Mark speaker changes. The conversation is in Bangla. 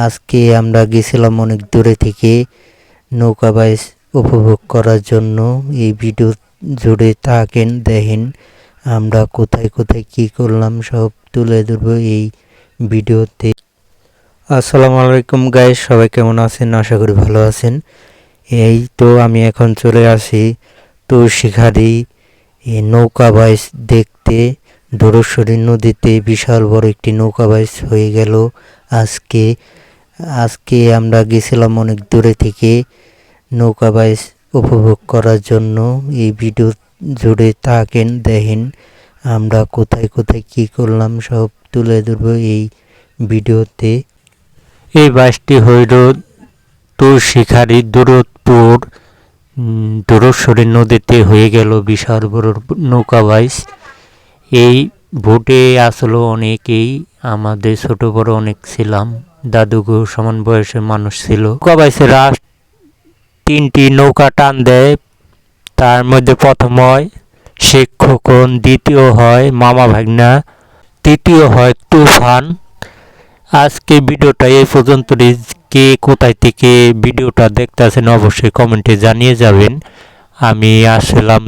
Speaker 1: আজকে আমরা গেছিলাম অনেক দূরে থেকে নৌকা বাইচ উপভোগ করার জন্য। এই ভিডিও জুড়ে থাকেন, দেখেন আমরা কোথায় কোথায় কি করলাম সব তুলে ধরবো এই ভিডিওতে। আসসালামু আলাইকুম গাইস, সবাই কেমন আছেন? আশা করি ভালো আছেন। এই তো আমি এখন চলে আসি তুলসীখালী নৌকা বাইচ দেখতে। ধরুশ্বরী নদীতে বিশাল বড় একটি নৌকা বাইচ হয়ে গেল আজকে। আজকে আমরা গেছিলাম অনেক দূরে থেকে নৌকা বাইচ উপভোগ করার জন্য। এই ভিডিও জুড়ে থাকেন, দেখেন আমরা কোথায় কোথায় কি করলাম সব তুলে ধরবো এই ভিডিওতে। এই বাইচটি হইল তুলসীখালী দূরত্বপুর ধরুশ্বরী নদীতে হয়ে গেল বিশাল বড় নৌকা বাইচ। এই ভোটে আসলে অনেকেই আমাদের ছোট বড় অনেক ছিলাম, দাদুগো সমান বয়সের মানুষ ছিল। নৌকা বাইচে রাস 3টি নৌকা টান দেয়। তার মধ্যে প্রথম হয় শেখ খোকন, দ্বিতীয় হয় মামা ভাগনা, তৃতীয় হয় তুফান। আজকে ভিডিওটা এই পর্যন্ত। কে কোথায় থেকে ভিডিওটা দেখতেছেন অবশ্যই কমেন্টে জানিয়ে যাবেন। আমি আসলাম